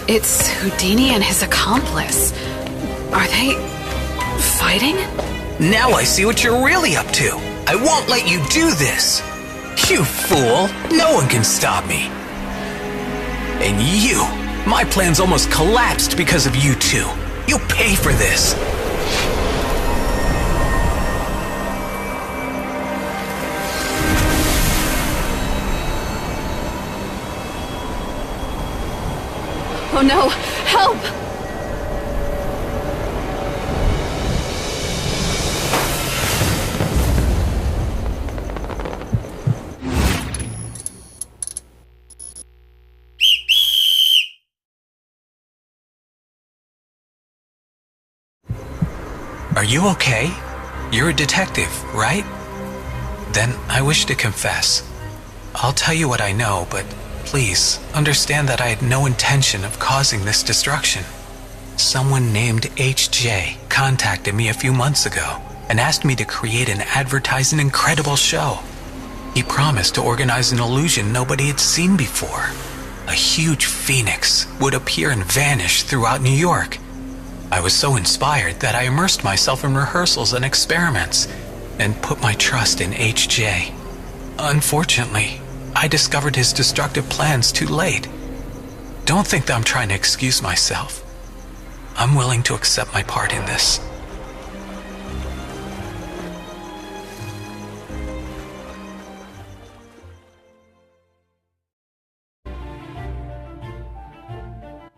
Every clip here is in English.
It's Houdini and his accomplice. Are they fighting? Now I see what you're really up to. I won't let you do this. You fool. No one can stop me. And you. My plans almost collapsed because of you two. You'll pay for this. Oh no! Help! Are you okay? You're a detective, right? Then I wish to confess. I'll tell you what I know, but please understand that I had no intention of causing this destruction. Someone named HJ contacted me a few months ago and asked me to create and advertise an incredible show. He promised to organize an illusion nobody had seen before. A huge phoenix would appear and vanish throughout New York. I was so inspired that I immersed myself in rehearsals and experiments and put my trust in HJ. Unfortunately, I discovered his destructive plans too late. Don't think that I'm trying to excuse myself. I'm willing to accept my part in this.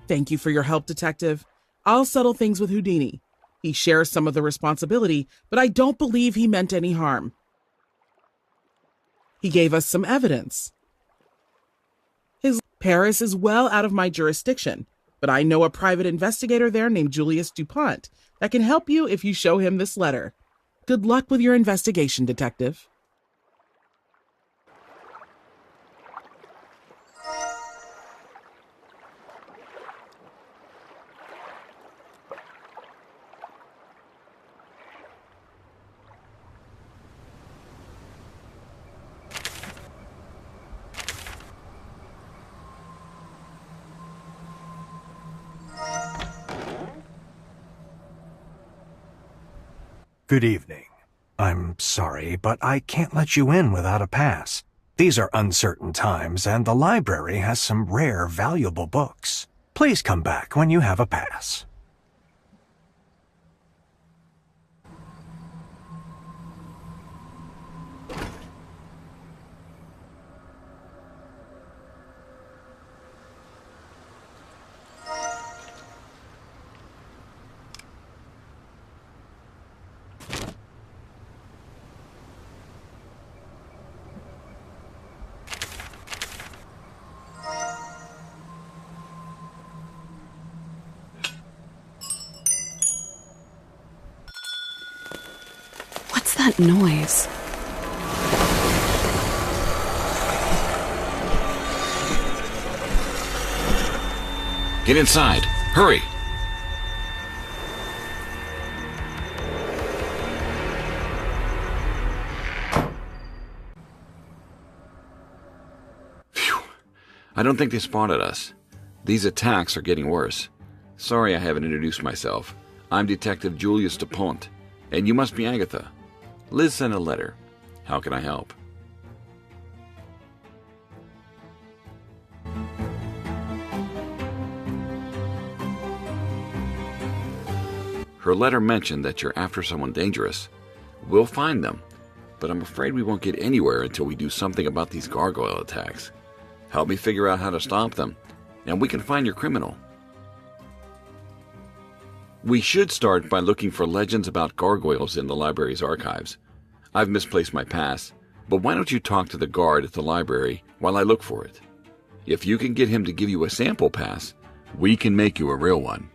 Thank you for your help, Detective. I'll settle things with Houdini. He shares some of the responsibility, but I don't believe he meant any harm. He gave us some evidence. His Paris is well out of my jurisdiction, but I know a private investigator there named Julius DuPont that can help you if you show him this letter. Good luck with your investigation, Detective. Good evening. I'm sorry, but I can't let you in without a pass. These are uncertain times, and the library has some rare, valuable books. Please come back when you have a pass. What's that noise? Get inside. Hurry! Phew. I don't think they spotted us. These attacks are getting worse. Sorry I haven't introduced myself. I'm Detective Julius DuPont, and you must be Agatha. Liz sent a letter. How can I help? Her letter mentioned that you're after someone dangerous. We'll find them, but I'm afraid we won't get anywhere until we do something about these gargoyle attacks. Help me figure out how to stop them, and we can find your criminal. We should start by looking for legends about gargoyles in the library's archives. I've misplaced my pass, but why don't you talk to the guard at the library while I look for it? If you can get him to give you a sample pass, we can make you a real one.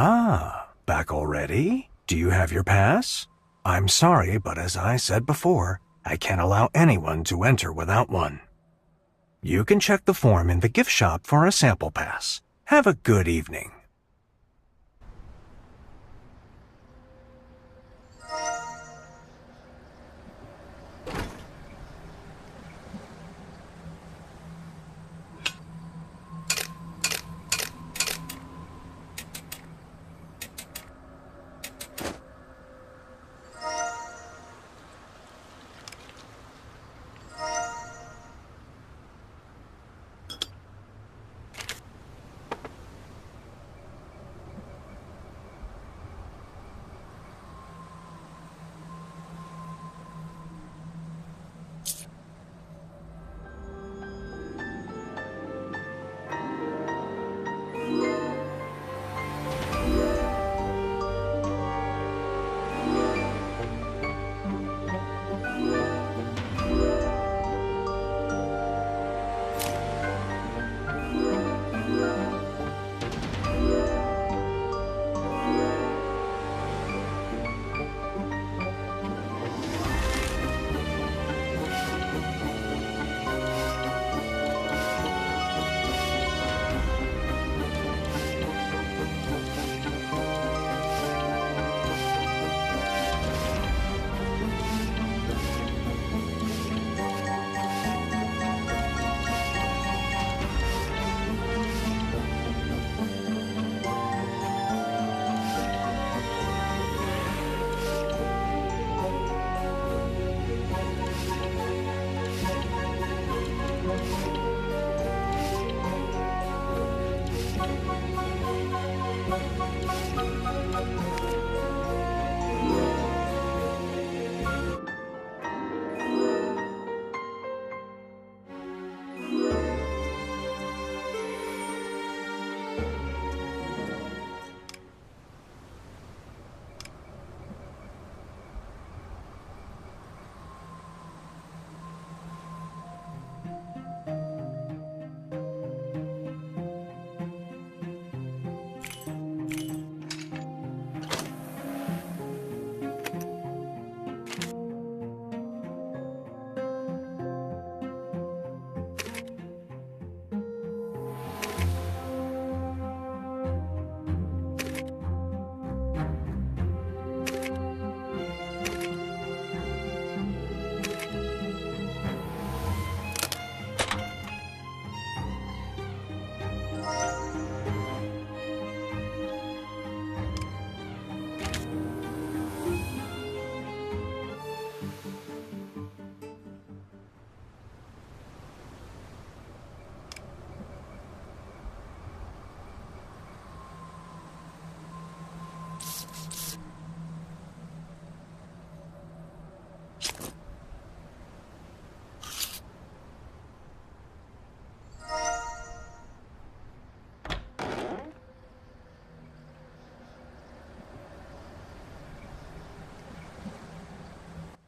Ah, back already? Do you have your pass? I'm sorry, but as I said before, I can't allow anyone to enter without one. You can check the form in the gift shop for a sample pass. Have a good evening.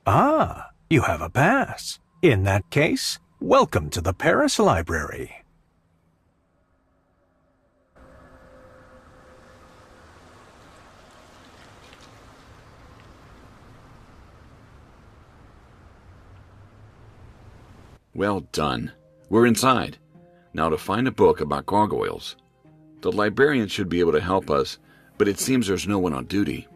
Ah, you have a pass. In that case, welcome to the Paris Library. Well done. We're inside. Now to find a book about gargoyles. The librarian should be able to help us, but it seems there's no one on duty.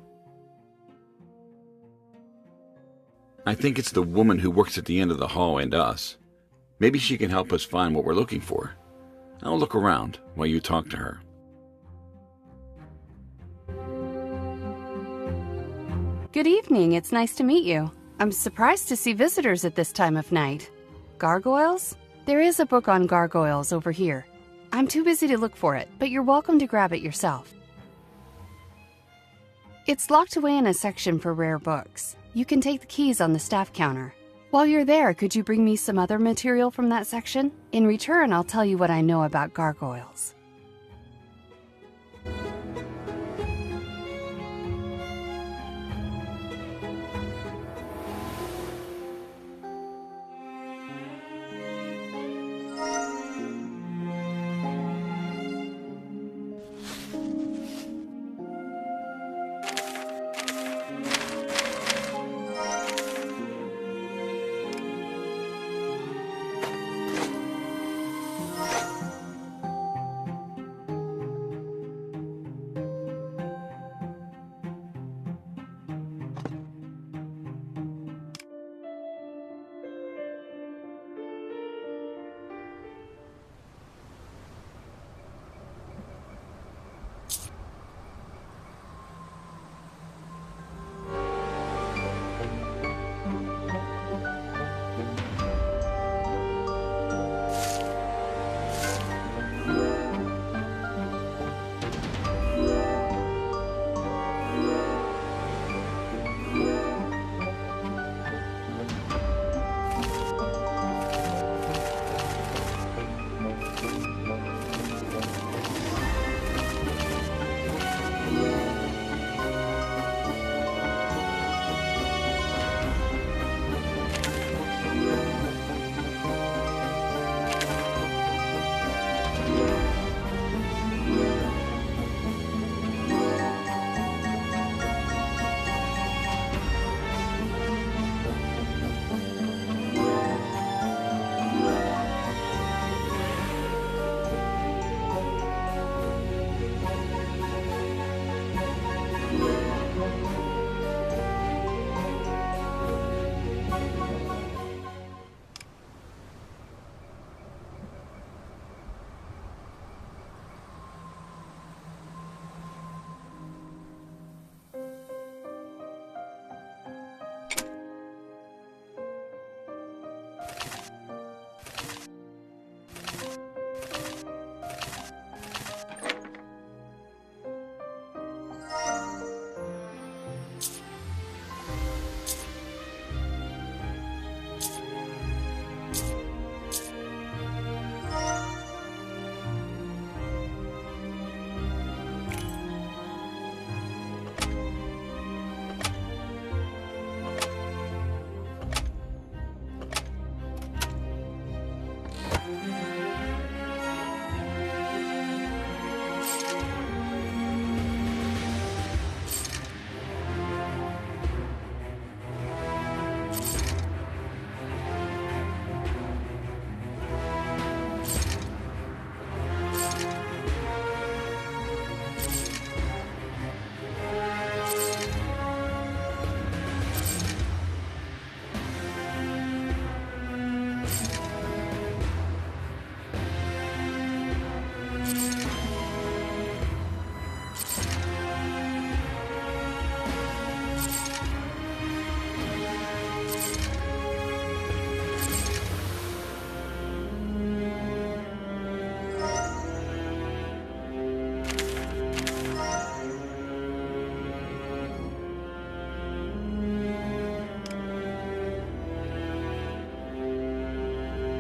I think it's the woman who works at the end of the hall and us. Maybe she can help us find what we're looking for. I'll look around while you talk to her. Good evening, it's nice to meet you. I'm surprised to see visitors at this time of night. Gargoyles? There is a book on gargoyles over here. I'm too busy to look for it, but you're welcome to grab it yourself. It's locked away in a section for rare books. You can take the keys on the staff counter. While you're there, could you bring me some other material from that section? In return, I'll tell you what I know about gargoyles.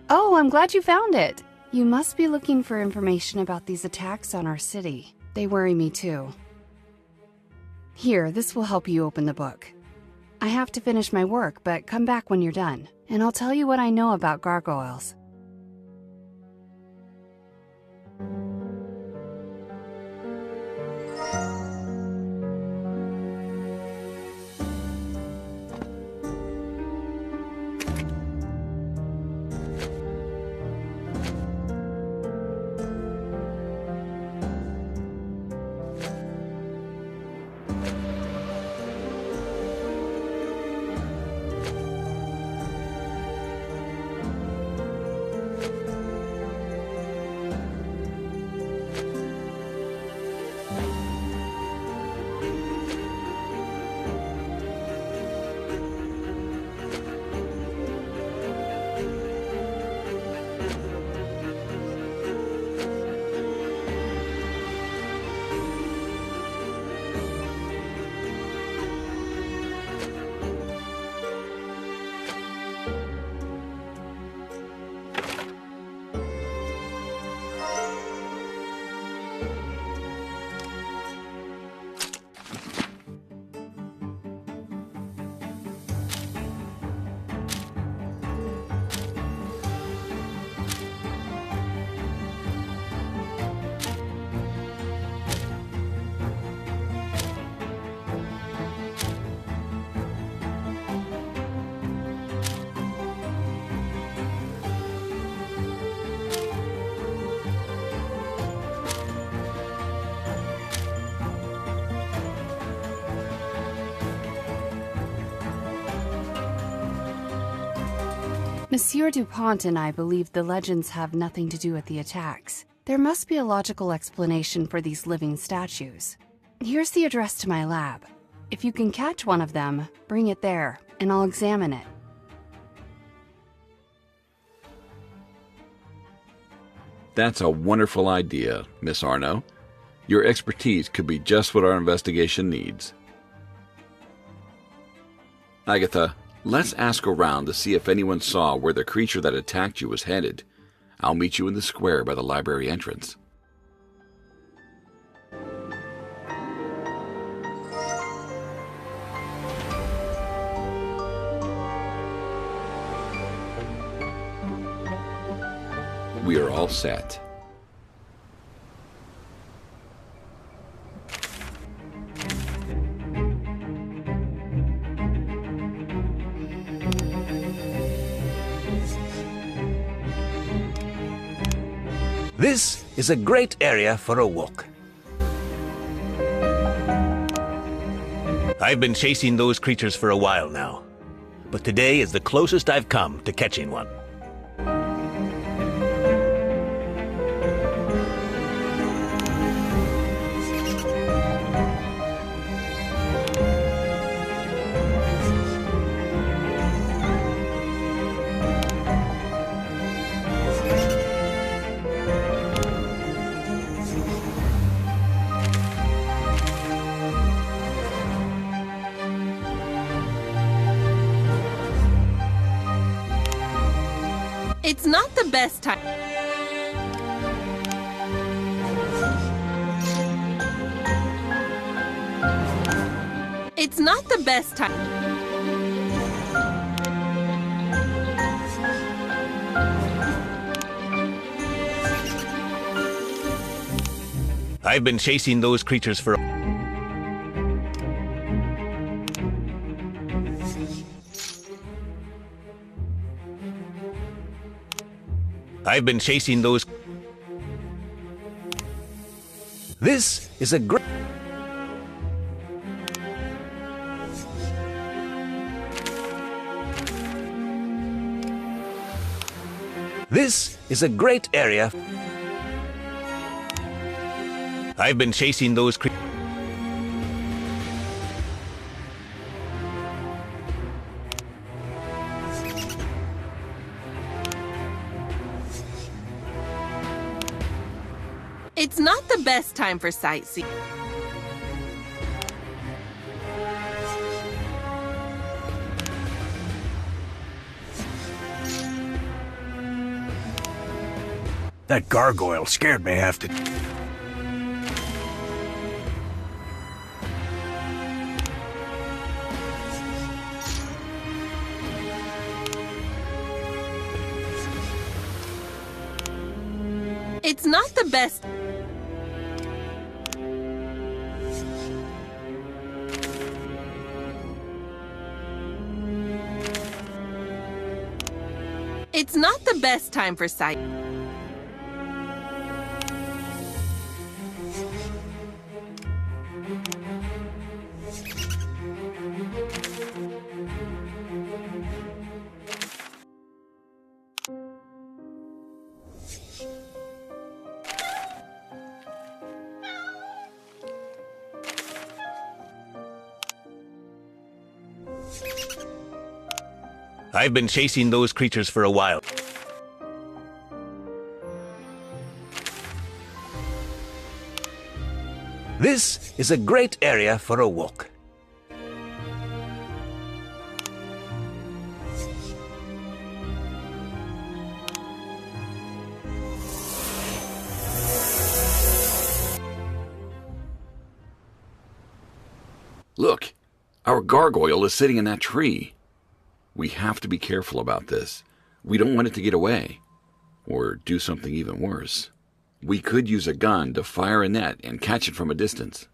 Oh, I'm glad you found it. You must be looking for information about these attacks on our city. They worry me too. Here, this will help you open the book. I have to finish my work, but come back when you're done, and I'll tell you what I know about gargoyles. Monsieur Dupont and I believe the legends have nothing to do with the attacks. There must be a logical explanation for these living statues. Here's the address to my lab. If you can catch one of them, bring it there, and I'll examine it. That's a wonderful idea, Miss Arno. Your expertise could be just what our investigation needs. Agatha, let's ask around to see if anyone saw where the creature that attacked you was headed. I'll meet you in the square by the library entrance. We are all set. This is a great area for a walk. I've been chasing those creatures for a while now, but today is the closest I've come to catching one. It's not the best time. It's not the best time. I've been chasing those creatures for... I've been chasing those... This is a great... This is a great area. I've been chasing those creatures. It's not the best time for sightseeing. That gargoyle scared me half to... It's not the best. It's not the best time for sight. I've been chasing those creatures for a while. This is a great area for a walk. Look, our gargoyle is sitting in that tree. We have to be careful about this. We don't want it to get away, or do something even worse. We could use a gun to fire a net and catch it from a distance.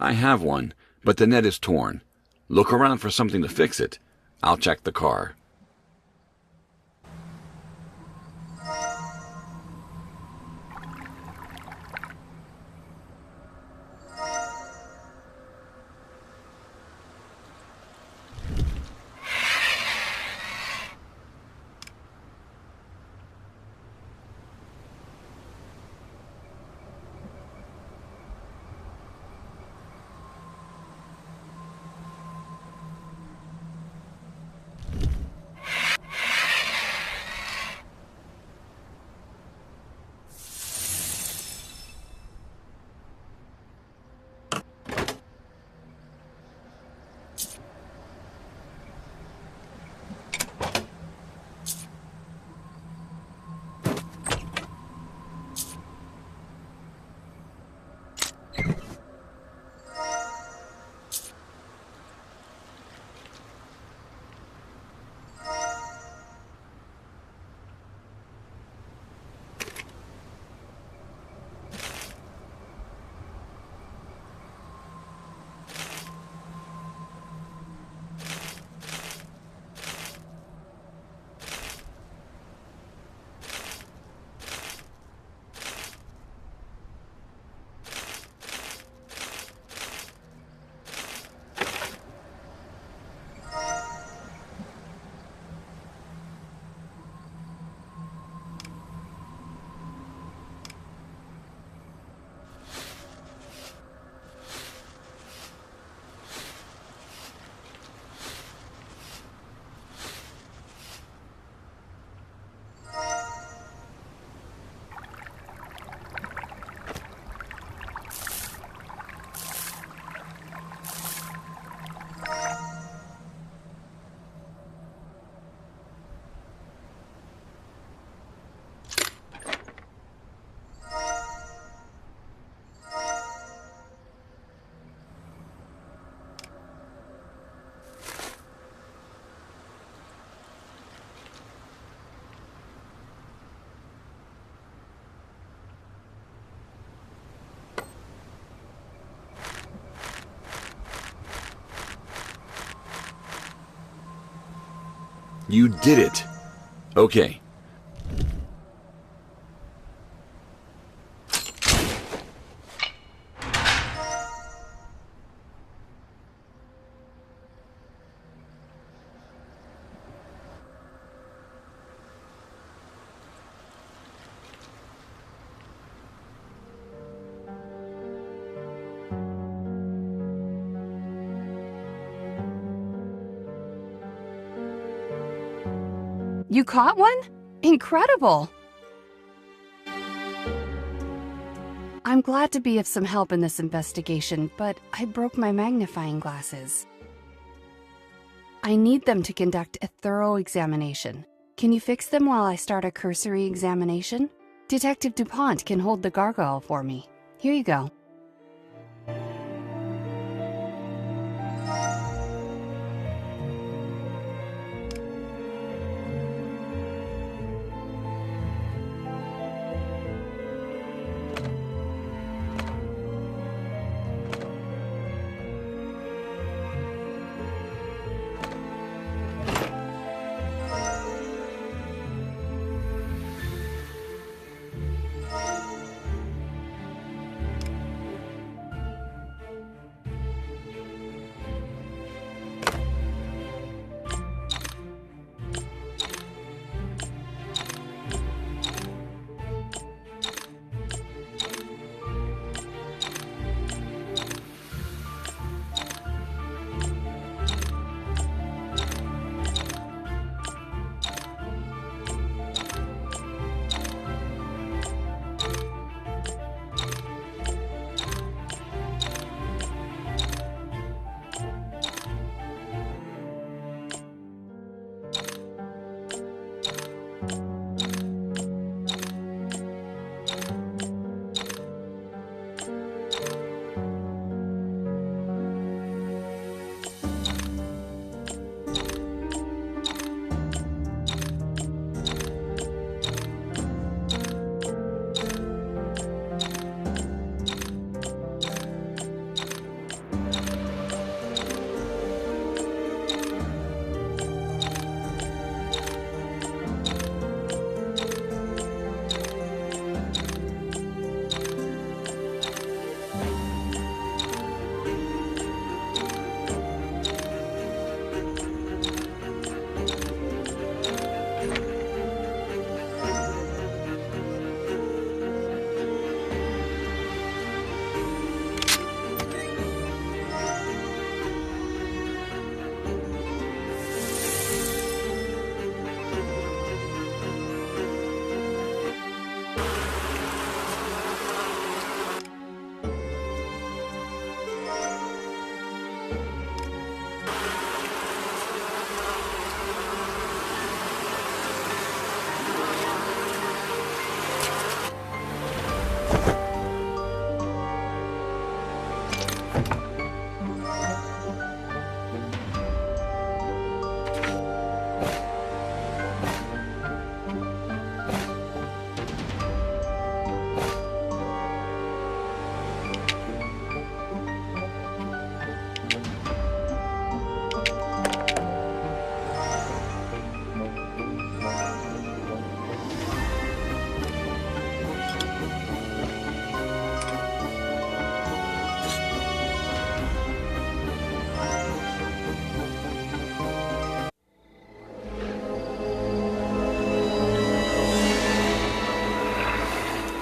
I have one, but the net is torn. Look around for something to fix it. I'll check the car. You did it. Okay. You caught one? Incredible! I'm glad to be of some help in this investigation, but I broke my magnifying glasses. I need them to conduct a thorough examination. Can you fix them while I start a cursory examination? Detective DuPont can hold the gargoyle for me. Here you go.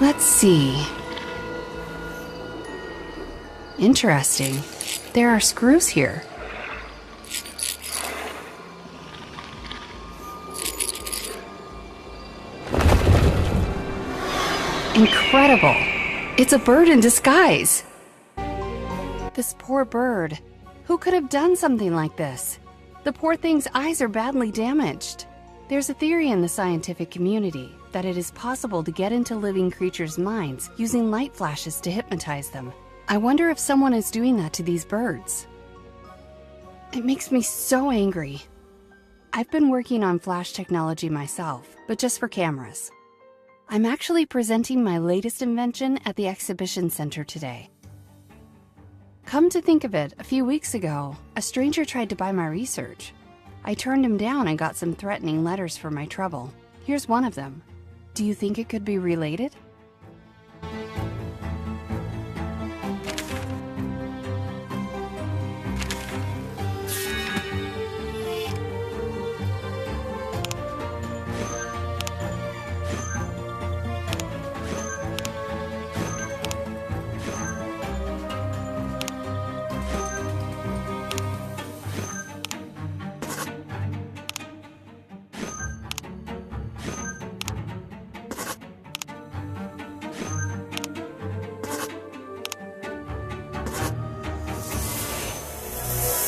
Let's see. Interesting. There are screws here. Incredible! It's a bird in disguise! This poor bird. Who could have done something like this? The poor thing's eyes are badly damaged. There's a theory in the scientific community that it is possible to get into living creatures' minds using light flashes to hypnotize them. I wonder if someone is doing that to these birds. It makes me so angry. I've been working on flash technology myself, but just for cameras. I'm actually presenting my latest invention at the exhibition center today. Come to think of it, a few weeks ago, a stranger tried to buy my research. I turned him down and got some threatening letters for my trouble. Here's one of them. Do you think it could be related?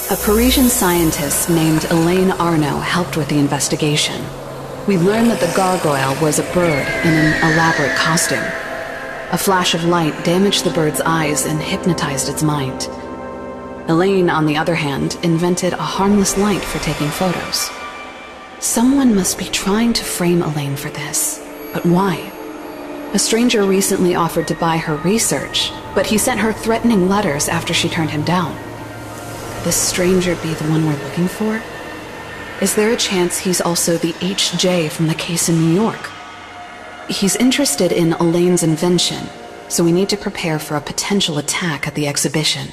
A Parisian scientist named Elaine Arnaud helped with the investigation. We learned that the gargoyle was a bird in an elaborate costume. A flash of light damaged the bird's eyes and hypnotized its mind. Elaine, on the other hand, invented a harmless light for taking photos. Someone must be trying to frame Elaine for this. But why? A stranger recently offered to buy her research, but he sent her threatening letters after she turned him down. Could this stranger be the one we're looking for? Is there a chance he's also the HJ from the case in New York? He's interested in Elaine's invention, so we need to prepare for a potential attack at the exhibition.